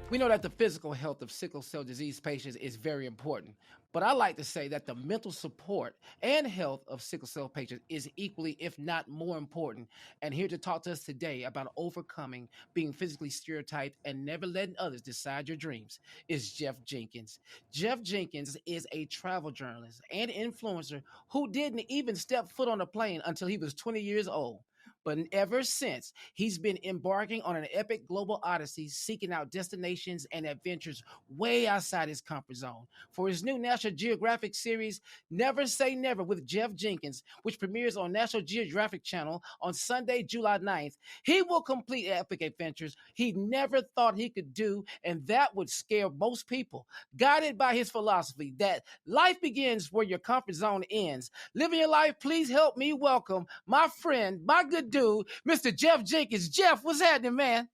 We know that the physical health of sickle cell disease patients is very important, but I like to say that the mental support and health of sickle cell patients is equally, if not more important. And here to talk to us today about overcoming being physically stereotyped and never letting others decide your dreams is Jeff Jenkins. Jeff Jenkins is a travel journalist and influencer who didn't even step foot on a plane until he was 20 years old. But ever since, he's been embarking on an epic global odyssey, seeking out destinations and adventures way outside his comfort zone. For his new National Geographic series, Never Say Never with Jeff Jenkins, which premieres on National Geographic Channel on Sunday, July 9th, he will complete epic adventures he never thought he could do, and that would scare most people. Guided by his philosophy that life begins where your comfort zone ends. Living your life, please help me welcome my friend, my good dude, Mr. Jeff Jenkins. Jeff, what's happening, man?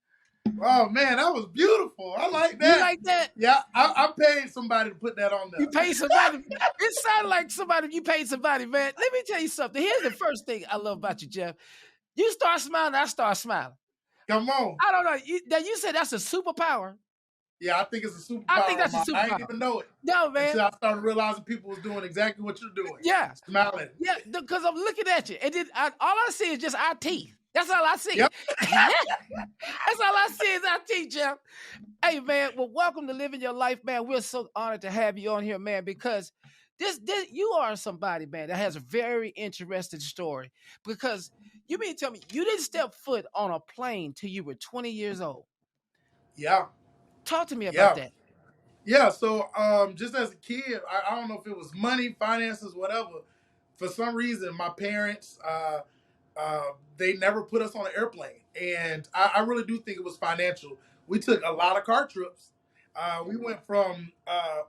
Oh man, that was beautiful. I like that. You like that? Yeah, I paid somebody to put that on there. You paid somebody. It sounded like somebody, you paid somebody, man. Let me tell you something. Here's the first thing I love about you, Jeff. You start smiling, I start smiling. Come on. I don't know. You said that's a superpower. Yeah, I think it's a superpower. I think that's a superpower. I didn't even know it. No, man. Until I started realizing people was doing exactly what you're doing. Yeah. Smiling. Yeah, because I'm looking at you. And then all I see is just our teeth. That's all I see. Yep. That's all I see is our teeth, Jeff. Hey, man, well, welcome to Living Your Life, man. We're so honored to have you on here, man, because this you are somebody, man, that has a very interesting story. Because you mean to tell me you didn't step foot on a plane till you were 20 years old? Yeah. Talk to me about that. Yeah, so just as a kid, I don't know if it was money, finances, whatever. For some reason, my parents, they never put us on an airplane. And I really do think it was financial. We took a lot of car trips. We went from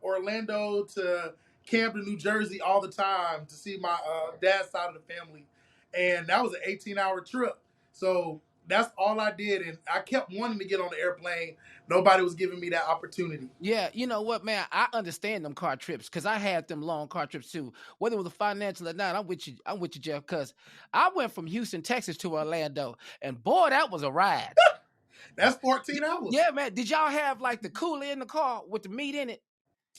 Orlando to Camden, New Jersey all the time to see my dad's side of the family. And that was an 18-hour trip. So that's all I did. And I kept wanting to get on the airplane. Nobody was giving me that opportunity. Yeah, you know what, man? I understand them car trips because I had them long car trips too. Whether it was financial or not, I'm with you, Jeff, because I went from Houston, Texas to Orlando, and boy, that was a ride. That's 14 hours. Yeah, man. Did y'all have like the cooler in the car with the meat in it?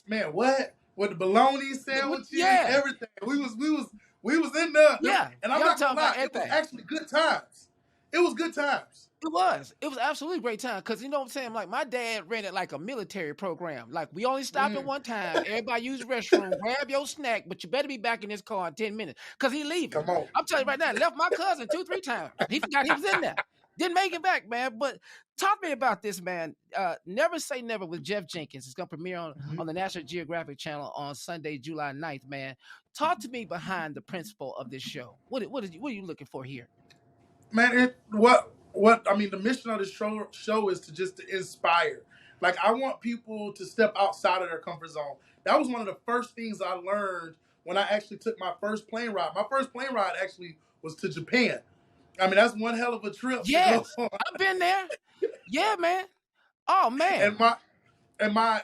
Man, what? With the bologna sandwiches, yeah. Everything. We was in there. Yeah. And I'm not gonna lie, it was actually good times. It was good times. It was absolutely great time. Cause you know what I'm saying? Like my dad rented like a military program. Like we only stopped at one time. Everybody use the restroom, grab your snack, but you better be back in this car in 10 minutes. Cause he leaving. Come on. I'm telling you right now, left my cousin 2-3 times. He forgot he was in there. Didn't make it back, man. But talk to me about this, man. Never Say Never with Jeff Jenkins. It's going to premiere on the National Geographic Channel on Sunday, July 9th, man. Talk to me behind the principle of this show. What are you looking for here? Man, the mission of this show is to inspire. Like, I want people to step outside of their comfort zone. That was one of the first things I learned when I actually took my first plane ride. My first plane ride actually was to Japan. I mean, that's one hell of a trip. Yeah, I've been there. Yeah, man. Oh, man. And my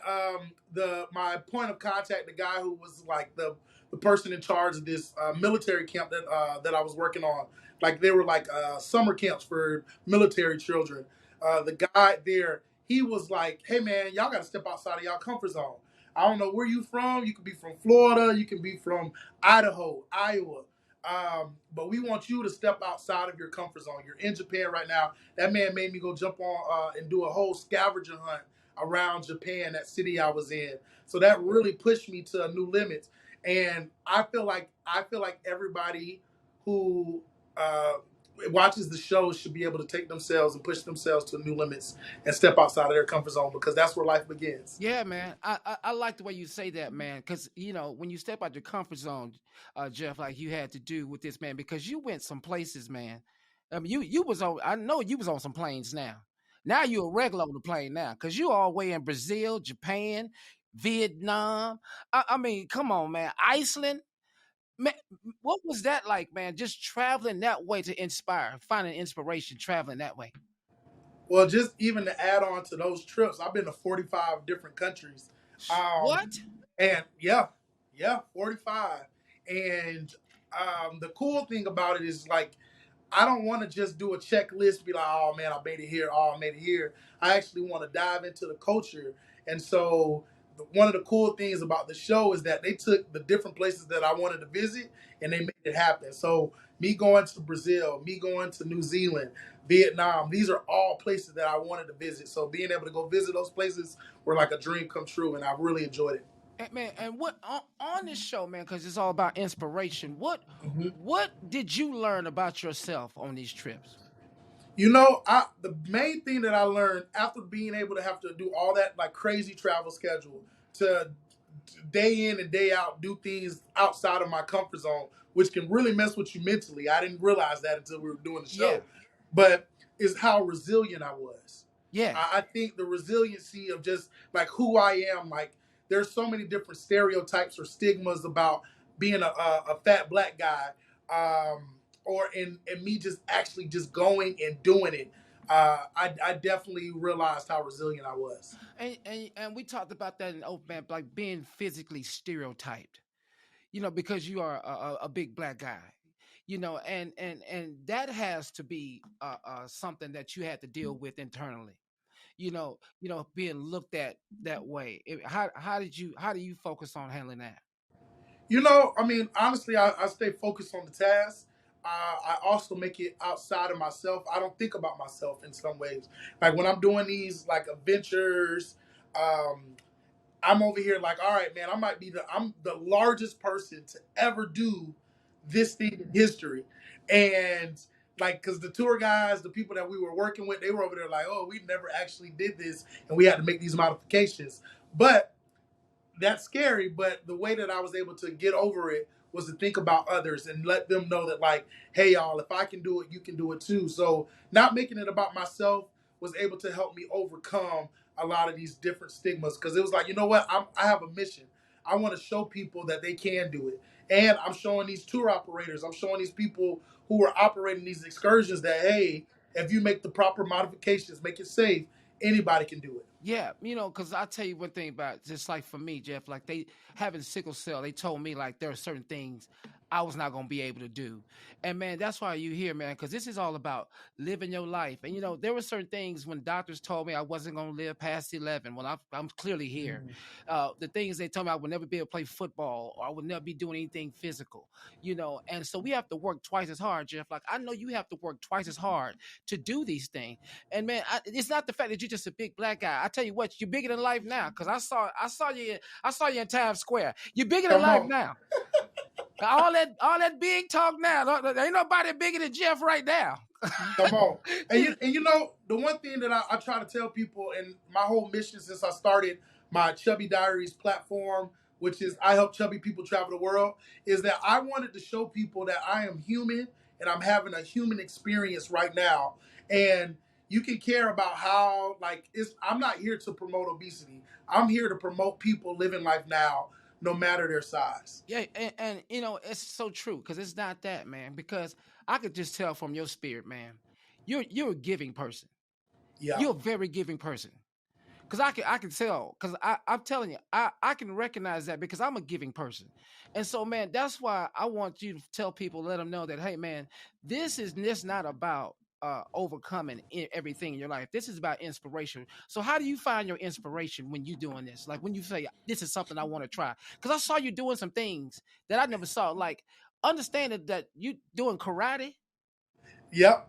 point of contact, the guy who was like the person in charge of this military camp that I was working on, like they were like summer camps for military children. The guy there, he was like, "Hey, man, y'all got to step outside of y'all comfort zone. I don't know where you from. You could be from Florida. You can be from Idaho, Iowa." But we want you to step outside of your comfort zone. You're in Japan right now. That man made me go jump on and do a whole scavenger hunt around Japan, that city I was in. So that really pushed me to new limits. And I feel like everybody who watches the show should be able to take themselves and push themselves to new limits and step outside of their comfort zone, because that's where life begins. Yeah, man. I like the way you say that, man, because, you know, when you step out your comfort zone, Jeff, like you had to do with this, man, because you went some places, man. I mean, I know you was on some planes now. Now you're a regular on the plane now, because you all the way in Brazil, Japan, Vietnam. I mean, come on, man. Iceland. Man, what was that like, man? Just traveling that way to inspire, finding inspiration, traveling that way. Well, just even to add on to those trips, I've been to 45 different countries. What? And 45. And the cool thing about it is, like, I don't want to just do a checklist, be like, oh man, I made it here, oh I made it here. I actually want to dive into the culture. And so one of the cool things about the show is that they took the different places that I wanted to visit and they made it happen. So me going to Brazil, me going to New Zealand, Vietnam, these are all places that I wanted to visit. So being able to go visit those places were like a dream come true, and I really enjoyed it. And man, and what on this show, man, because it's all about inspiration. What did you learn about yourself on these trips? You know, the main thing that I learned after being able to have to do all that like crazy travel schedule to day in and day out do things outside of my comfort zone, which can really mess with you mentally. I didn't realize that until we were doing the Yeah, show, but is how resilient I was. yeah, I think the resiliency of just like who I am, like there's so many different stereotypes or stigmas about being a fat black guy, or in me just actually just going and doing it. I definitely realized how resilient I was. and we talked about that in open, man, like being physically stereotyped. Because you are a big black guy. And that has to be something that you had to deal with internally. Being looked at that way. How do you focus on handling that? You know, I mean, honestly, I stay focused on the task. I also make it outside of myself. I don't think about myself in some ways. Like when I'm doing these like adventures, um, I'm over here like, all right, man, I'm the largest person to ever do this thing in history. And like, cause the tour guys, the people that we were working with, they were over there like, oh, we never actually did this and we had to make these modifications. But that's scary, but the way that I was able to get over it was to think about others and let them know that like, hey y'all, if I can do it, you can do it too. So not making it about myself was able to help me overcome a lot of these different stigmas, because it was like, you know what, I have a mission. I want to show people that they can do it. And I'm showing these tour operators, I'm showing these people who are operating these excursions that, hey, if you make the proper modifications, make it safe, anybody can do it. Yeah, because I tell you one thing about just like for me, Jeff, like they having sickle cell, they told me like there are certain things I was not gonna be able to do, and man, that's why you here, man, because this is all about living your life. And there were certain things when doctors told me I wasn't gonna live past 11. Well, I'm clearly here. Mhm. The things they told me I would never be able to play football or I would never be doing anything physical, and so we have to work twice as hard, Jeff. Like I know you have to work twice as hard to do these things. And man, it's not the fact that you're just a big black guy. I tell you what, you're bigger than life now. Cause I saw you in Times Square. You're bigger than Come life on. now. All that big talk now. There ain't nobody bigger than Jeff right now. Come on. And you know, the one thing that I try to tell people, and my whole mission since I started my Chubby Diaries platform, which is I help chubby people travel the world, is that I wanted to show people that I am human and I'm having a human experience right now. And you can care about how, like, I'm not here to promote obesity. I'm here to promote people living life now, no matter their size. Yeah, and it's so true because it's not that, man. Because I could just tell from your spirit, man. You're a giving person. Yeah. You're a very giving person. Because I can tell, because I'm telling you, I can recognize that because I'm a giving person. And so, man, that's why I want you to tell people, let them know that, hey, man, this is just not about overcoming everything in your life. This is about inspiration. So how do you find your inspiration when you're doing this? Like when you say, this is something I want to try? Because I saw you doing some things that I never saw, like understanding that you doing karate. Yep.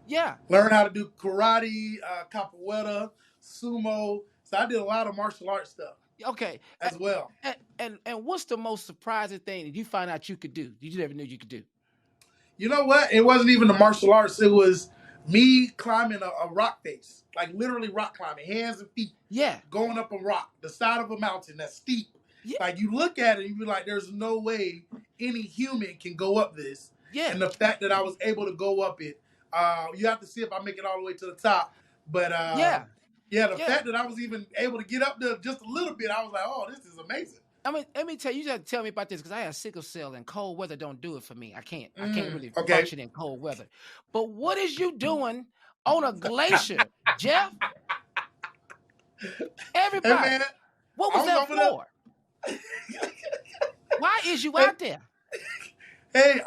Yeah. Learn how to do karate, capoeira, sumo. So I did a lot of martial arts stuff Okay. as well. And what's the most surprising thing that you find out you could do? You never knew you could do. You know what? It wasn't even the martial arts. It was me climbing a rock face, like literally rock climbing, hands and feet, Yeah. going up a rock, the side of a mountain that's steep. Yeah. Like you look at it and you be like, there's no way any human can go up this. Yeah. And the fact that I was able to go up it, you have to see if I make it all the way to the top. But Yeah. the fact that I was even able to get up there just a little bit, I was like, oh, this is amazing. I mean, let me tell you, have to tell me about this because I have sickle cell and cold weather don't do it for me. I can't really function in cold weather. But what is you doing on a glacier, Jeff? Everybody, Hey, man, what was that for? Why is you out there? Hey,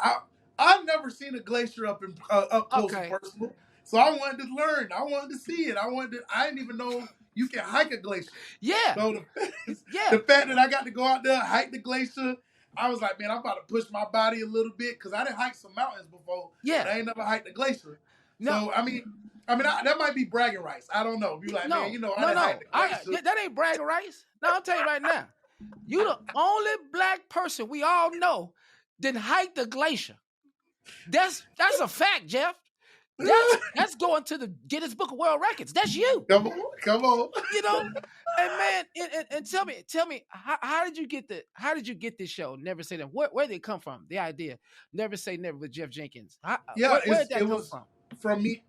I've never seen a glacier up close and Okay. personal. So I wanted to learn. I wanted to see it. I didn't even know you can hike a glacier. Yeah. So Yeah. the fact that I got to go out there, hike the glacier, I was like, man, I'm about to push my body a little bit because I didn't hike some mountains before, but Yeah. I ain't never hiked the glacier. No. So that might be bragging rights. I don't know. Be like, man, No. I No. didn't hike No. the glacier. That ain't bragging rights. No, I'll tell you right now. You the only black person we all know didn't hike the glacier. That's a fact, Jeff. That's going to the Guinness Book of World Records. That's you. Come on. You know, and man, and tell me, how did you get this show? Never Say Never. Where did it come from? The idea, Never Say Never with Jeff Jenkins. Yeah, Where did that it come was from? from me.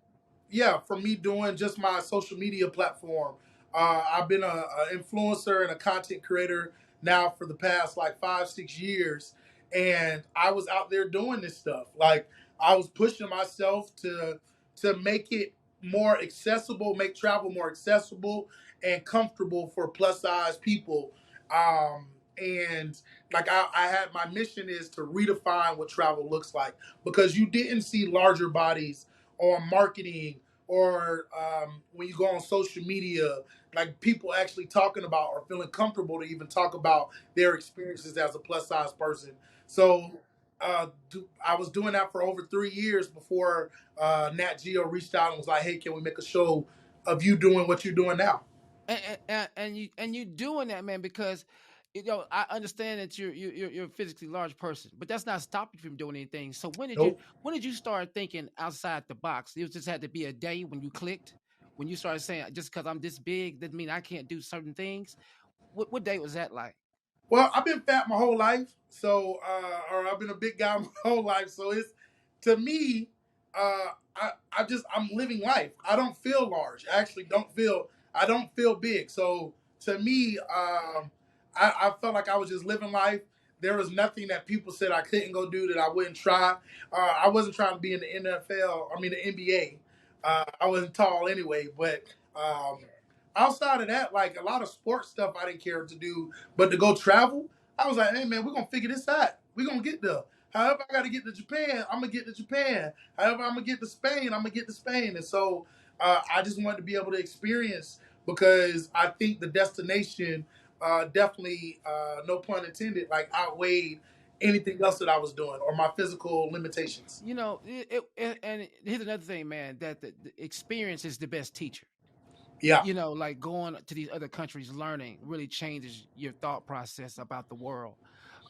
Yeah, from me doing just my social media platform. I've been a influencer and a content creator now for the past like 5-6 years, and I was out there doing this stuff. Like I was pushing myself to make it more accessible, make travel more accessible and comfortable for plus size people. And like I had my mission is to redefine what travel looks like because you didn't see larger bodies on marketing or when you go on social media, like people actually talking about or feeling comfortable to even talk about their experiences as a plus size person. So I was doing that for over 3 years before Nat Geo reached out and was like, "Hey, can we make a show of you doing what you're doing now?" And you doing that, man, because I understand that you're a physically large person, but that's not stopping you from doing anything. So Nope. when did you start thinking outside the box? It just had to be a day when you clicked, when you started saying, just because I'm this big doesn't mean I can't do certain things. What day was that like? Well, I've been fat my whole life, so or I've been a big guy my whole life. So it's to me, I'm living life. I don't feel large. I actually don't feel. I don't feel big. So to me, I felt like I was just living life. There was nothing that people said I couldn't go do that I wouldn't try. I wasn't trying to be in the NFL. I mean the NBA. I wasn't tall anyway, but outside of that, like a lot of sports stuff, I didn't care to do. But to go travel, I was like, hey man, we're gonna figure this out. We're gonna get there. However, I gotta get to Japan, I'm gonna get to Japan. However, I'm gonna get to Spain, I'm gonna get to Spain. And so I just wanted to be able to experience because I think the destination definitely, no pun intended, like outweighed anything else that I was doing or my physical limitations. And here's another thing, man, that the experience is the best teacher. Yeah. Like going to these other countries, learning really changes your thought process about the world.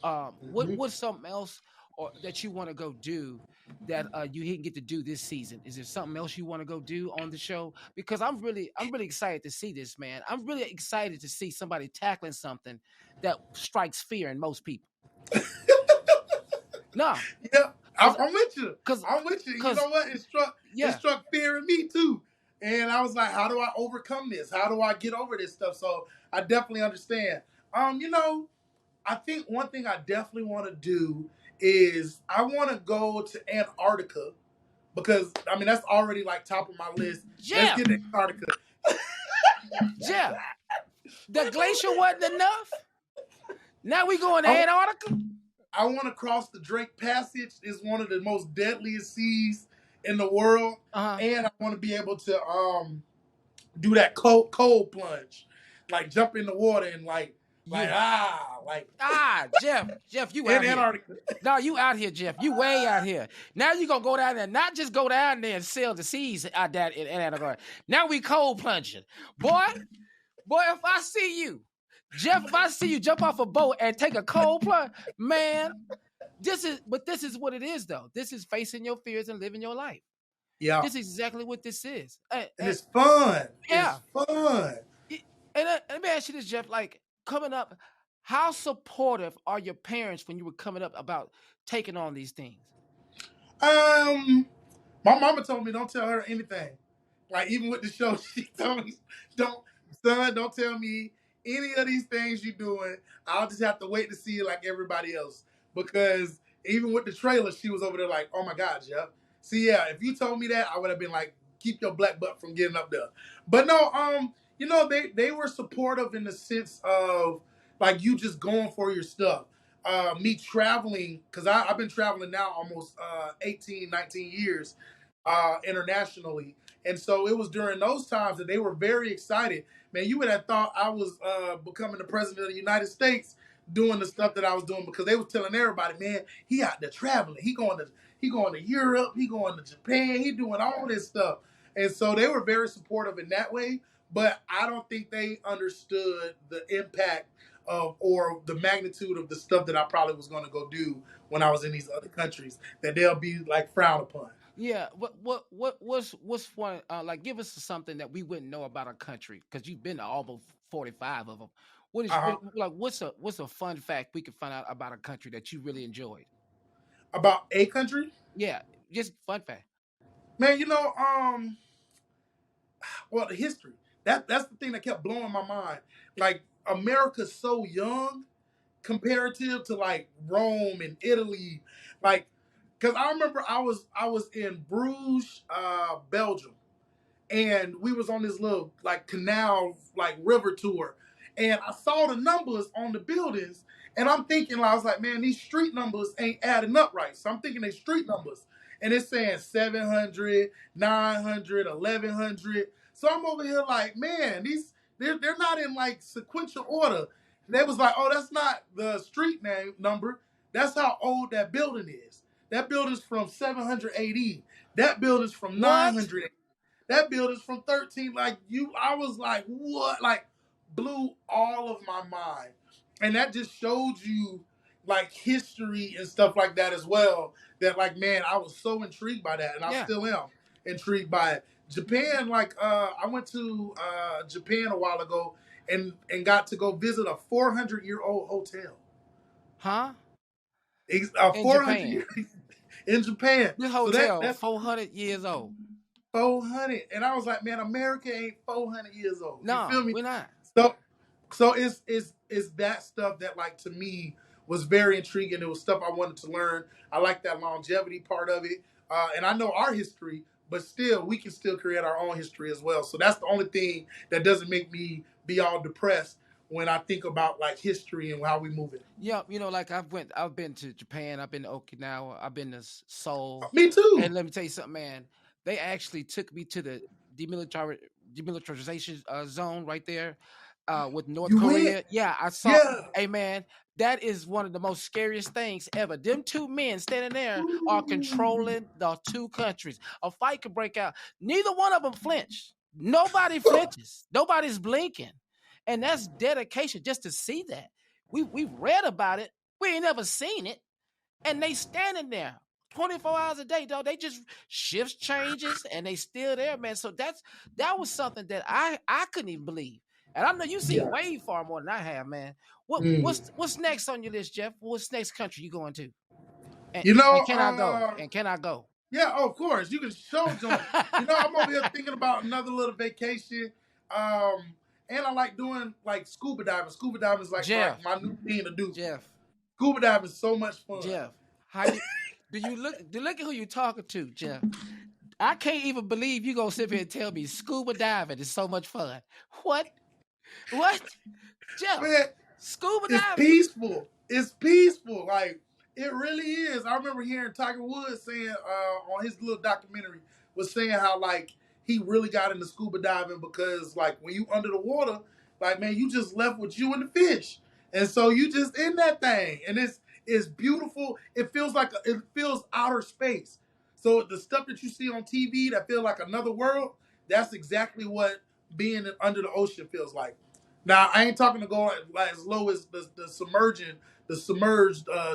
Mm-hmm. What's something else or that you want to go do that you didn't get to do this season? Is there something else you want to go do on the show? Because I'm really excited to see this, man. I'm really excited to see somebody tackling something that strikes fear in most people. No, Yeah, because I'm with you. because I'm with you. You because know what? It yeah, struck fear in me too. And I was like, how do I overcome this? How do I get over this stuff? So I definitely understand. I think one thing I definitely want to do is I want to go to Antarctica because I mean that's already like top of my list. Let's Jeff, get to Antarctica. Jeff, the glacier wasn't enough. Now we going to I, Antarctica. I want to cross the Drake Passage. It's one of the most deadliest seas in the world, Uh-huh. and I want to be able to do that cold plunge, like jump in the water and like Jeff, you in out here. Antarctica. No, you out here, Jeff. You way out here. Now you gonna go down there, not just go down there and sail the seas out there in Antarctica. Now we cold plunging, boy. If I see you, Jeff, if I see you jump off a boat and take a cold plunge, man, this is what it is, though. This is facing your fears and living your life. Yeah, This is exactly what this is. and it's fun. Yeah. It's fun. And let me ask you this, Jeff. Like coming up, how supportive are your parents when you were coming up about taking on these things? My mama told me don't tell her anything. Like even with the show, she told me, don't tell me any of these things you're doing. I'll just have to wait to see it like everybody else. Because even with the trailer, she was over there like, oh my God, Jeff. See, yeah, if you told me that, I would have been like, keep your black butt from getting up there. But no, they were supportive in the sense of like you just going for your stuff. me traveling, because I've been traveling now almost 18, 19 years internationally. And so it was during those times that they were very excited. Man, you would have thought I was becoming the president of the United States doing the stuff that I was doing, because they was telling everybody, man, he out there traveling. He going to Europe, he going to Japan, he doing all this stuff. And so they were very supportive in that way, but I don't think they understood the impact of, or the magnitude of the stuff that I probably was going to go do when I was in these other countries, that they'll be like frowned upon. Yeah, what's one like? Give us something that we wouldn't know about a country, because you've been to almost 45 of them. Uh-huh. What's a fun fact we can find out about a country that you really enjoyed? About a country? Yeah, just fun fact. Man, well, the history. That's the thing that kept blowing my mind. Like, America's so young comparative to like Rome and Italy. Like, because I remember I was in Bruges, Belgium, and we was on this little like canal, like river tour, and I saw the numbers on the buildings, and I'm thinking, I was like, man, these street numbers ain't adding up right. So I'm thinking they street numbers, and it's saying 700, 900, 1100. So I'm over here like, man, they're not in like sequential order. And they was like, oh, that's not the street name number. That's how old that building is. That building's from 700 AD. That building's from 900. That building's from 13. I was like, what? Like, blew all of my mind. And that just showed you like history and stuff like that as well. That, like, man, I was so intrigued by that, and I still am intrigued by it. Japan, like, I went to Japan a while ago and got to go visit a 400-year-old hotel. Huh? In 400 Japan. In Japan. This hotel, that's 400 years old. 400. And I was like, man, America ain't 400 years old. No, you feel me? We're not. So it's that stuff that, like, to me was very intriguing. It was stuff I wanted to learn. I like that longevity part of it. And I know our history, but still, we can still create our own history as well. So that's the only thing that doesn't make me be all depressed when I think about like history and how we move it. Yeah, like I've been to Japan, I've been to Okinawa, I've been to Seoul. Me too. And let me tell you something, man. They actually took me to the demilitarization zone right there with North Korea. Went? Yeah, I saw. Yeah. Hey, man, that is one of the most scariest things ever. Them two men standing there are controlling the two countries. A fight could break out. Neither one of them flinched. Nobody flinches. Nobody's blinking. And that's dedication just to see that. We've read about it. We ain't never seen it. And they standing there 24 hours a day, dog. They just shifts changes and they still there, man. So that was something that I couldn't even believe. And I know you see way far more than I have, man. What's next on your list, Jeff? What's next country you going to? And, and can I go? And can I go? Yeah, of course. You can show join. I'm over here thinking about another little vacation. And I like doing like scuba diving. Scuba diving is like my new thing to do. Jeff. Scuba diving is so much fun. Jeff, do you look at who you're talking to, Jeff? I can't even believe you gonna sit here and tell me scuba diving is so much fun. What? Jeff, man, scuba diving. It's peaceful. It's peaceful. Like, it really is. I remember hearing Tiger Woods saying on his little documentary, was saying how like he really got into scuba diving because like when you under the water, like, man, you just left with you and the fish. And so you just in that thing. And it's beautiful. It feels outer space. So the stuff that you see on TV that feel like another world, that's exactly what being under the ocean feels like. Now, I ain't talking to go like as low as the submerged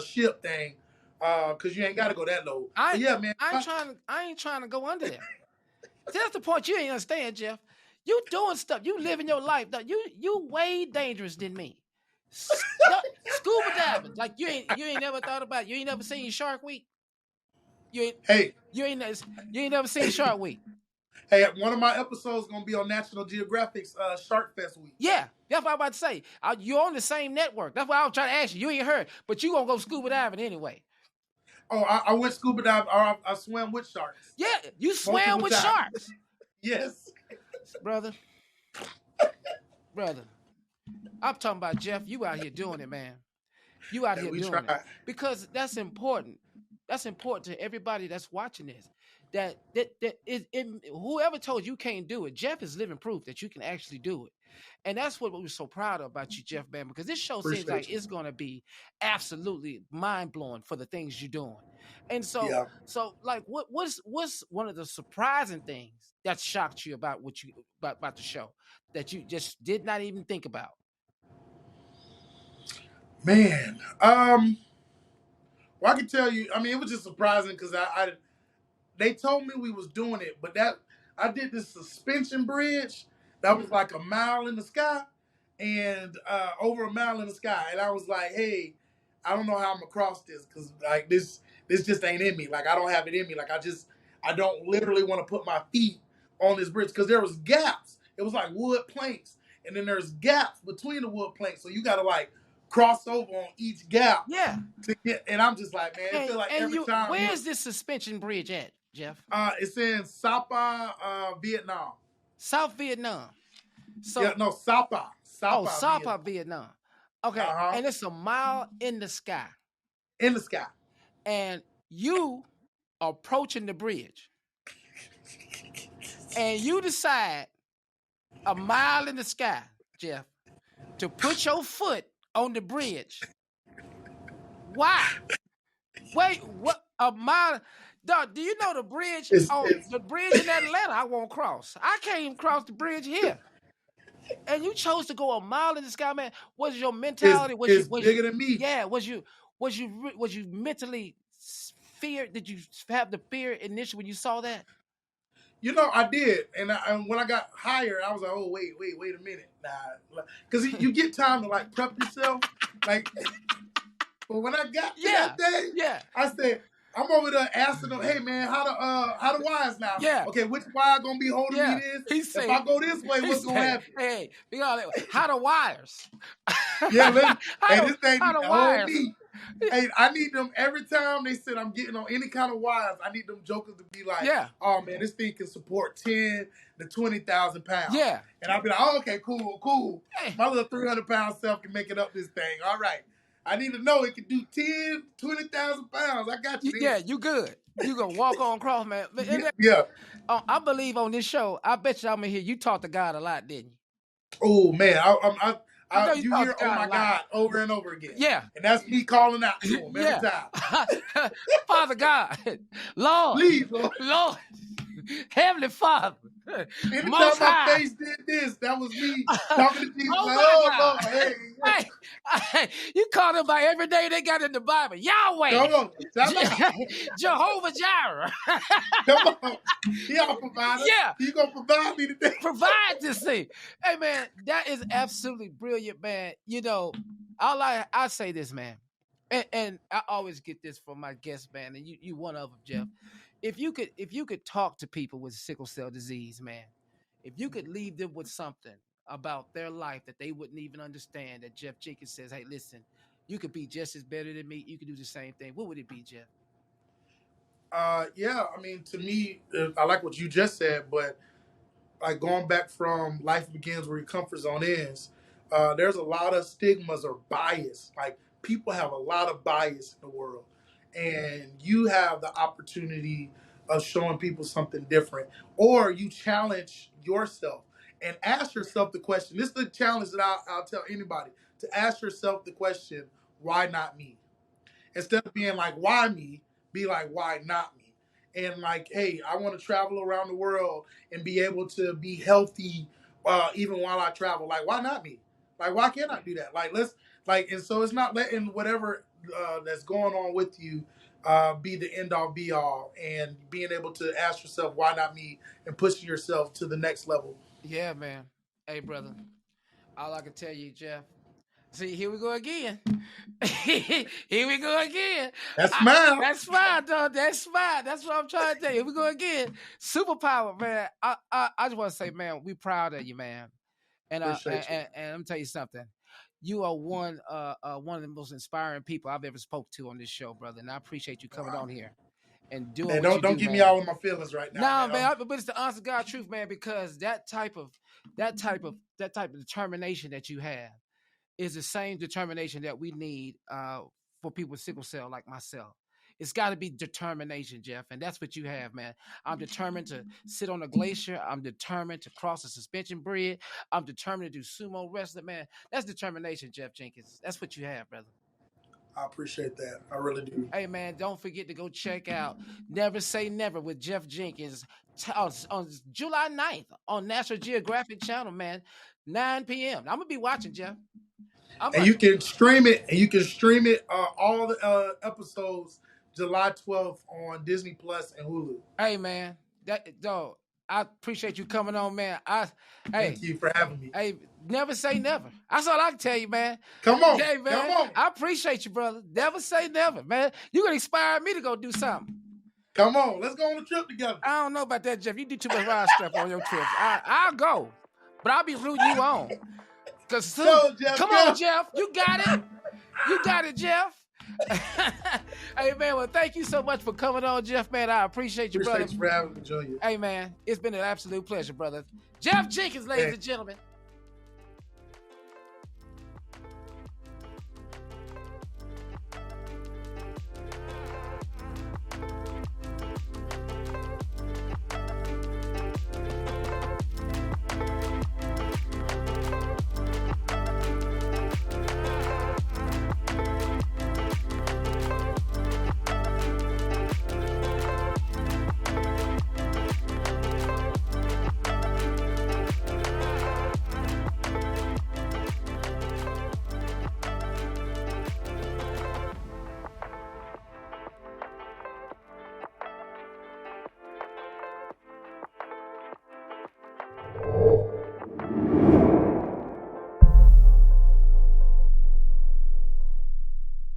ship thing, because you ain't got to go that low. But yeah, man. I ain't trying to go under there. That's the point you ain't understand, Jeff. You doing stuff. You living your life. You way dangerous than me. Scuba diving. Like you ain't never thought about it. You ain't never seen Shark Week. You ain't never seen Shark Week. Hey, one of my episodes is gonna be on National Geographic's Shark Fest week. Yeah, that's what I'm about to say. You're on the same network. That's what I was trying to ask you. You ain't heard, but you gonna go scuba diving anyway. Oh, I went scuba diving. Or I swam with sharks. Yeah, you swam with sharks. Yes, brother. I'm talking about Jeff. You out here doing it, man. You out And here we doing it try. because that's important. That's important to everybody that's watching this. Whoever told you can't do it, Jeff is living proof that you can actually do it. And that's what we're so proud of about you, Jeff, man, because this show seems like Appreciate you. it's going to be absolutely mind blowing for the things you're doing. And so, Yeah. like, what's one of the surprising things that shocked you about about the show that you just did not even think about? Man. Well, I can tell you. I mean, it was just surprising because I they told me we was doing it, but that I did this suspension bridge that was like a mile in the sky and over a mile in the sky, and I was like, hey, I don't know how I'm gonna cross this because like this just ain't in me. Like I don't have it in me. Like I don't literally want to put my feet on this bridge because there was gaps. It was like wood planks, and then there's gaps between the wood planks, so you gotta like cross over on each gap Yeah. to get. And I'm just like, man, it feel like every time. Where's this suspension bridge at, Jeff? It's in Sapa, Vietnam. South Vietnam. So Yeah, no, Sapa. oh, Sapa, Sapa, Vietnam. Vietnam. Okay, Uh-huh. and it's a mile in the sky, In the sky. and you approaching the bridge, and you decide a mile in the sky, Jeff, to put your foot on the bridge. Why? Wait, what? A mile? Dog, do you know the bridge? The bridge in Atlanta I won't cross. I can't even cross the bridge here. And you chose to go a mile in the sky, man. Was your mentality? It's bigger than me. Yeah. Was you mentally feared? Did you have the fear initially when you saw that? You know, I did, and when I got hired, I was like, "Oh, wait a minute, nah," because you get time to like prep yourself, like. But when I got to that day, I said, I'm over there asking them, "Hey man, how the wires now? Yeah. Okay, which wire gonna be holding me this? If I go this way, what's gonna happen? Hey, how the wires? Yeah, this ain't how the hold wires? me. Hey, I need them every time they said I'm getting on any kind of wires. I need them jokers to be like, "Oh man, this thing can support 10 to 20,000 pounds." Yeah, and I'll be like, "Oh, okay, cool. Hey. My little 300-pound self can make it up this thing. All right." I need to know it can do 10, 20,000 pounds. I got you. Yeah, you good. You gonna walk on cross, man. Yeah. I believe on this show, I bet you I'm gonna hear you talk to God a lot, didn't you? Oh man, you hear "Oh my God" over and over again. Yeah, and that's me calling out to him every time. Father God, Lord, please, Lord, Heavenly Father. Anytime my face did this, that was me talking to Jesus. Lord, hey, you call them by every day they got in the Bible. Yahweh. Come on. Jehovah Jireh. Come on. He our provider. Yeah. He gonna provide me today. Provide this thing. Hey man, that is absolutely brilliant, man. You know, I say this, man. And I always get this from my guests, man, and you one of them, Jeff. If you could talk to people with sickle cell disease, man, if you could leave them with something about their life that they wouldn't even understand, that Jeff Jenkins says, "Hey, listen, you could be just as better than me. You could do the same thing." What would it be, Jeff? Yeah, I mean, to me, I like what you just said, but like going back from life begins where your comfort zone ends, there's a lot of stigmas or bias. Like people have a lot of bias in the world, and you have the opportunity of showing people something different, or you challenge yourself and ask yourself the question. This is the challenge that I'll tell anybody, to ask yourself the question, why not me? Instead of being like, why me? Be like, why not me? And like, hey, I want to travel around the world and be able to be healthy even while I travel. Like, why not me? Like, why can't I do that? And so it's not letting whatever that's going on with you be the end all be all, and being able to ask yourself, why not me? And pushing yourself to the next level. Yeah, man. Hey, brother. All I can tell you, Jeff. See, here we go again. Here we go again. That's fine. That's fine, dog. That's fine. That's what I'm trying to tell you. Here we go again. Superpower, man. I just want to say, man, we proud of you, man. And and let me tell you something. You are one of the most inspiring people I've ever spoke to on this show, brother. And I appreciate you coming on here and doing what you do. Don't give me all of my feelings right now. No, man, but it's the honest to God truth, man, because that type of determination that you have is the same determination that we need for people with sickle cell like myself. It's got to be determination, Jeff, and that's what you have, man. I'm determined to sit on a glacier. I'm determined to cross a suspension bridge. I'm determined to do sumo wrestling, man. That's determination, Jeff Jenkins. That's what you have, brother. I appreciate that. I really do. Hey, man, don't forget to go check out Never Say Never with Jeff Jenkins on July 9th on National Geographic channel, man, 9 p.m. I'm going to be watching, Jeff. And you can stream it, all the episodes July 12th on Disney Plus and Hulu. Hey, man, dog, I appreciate you coming on, man. Thank you for having me. Hey, never say never. That's all I can tell you, man. Come on. Hey, man, come on. I appreciate you, brother. Never say never, man. You're going to inspire me to go do something. Come on. Let's go on a trip together. I don't know about that, Jeff. You do too much ride stuff on your trips. I'll go, but I'll be rooting you on. Come on, Jeff. You got it. You got it, Jeff. Hey, man, well, thank you so much for coming on, Jeff, man. I appreciate you, brother. Thanks for having me, Junior. Hey, man, it's been an absolute pleasure, brother. Jeff Jenkins, ladies and gentlemen.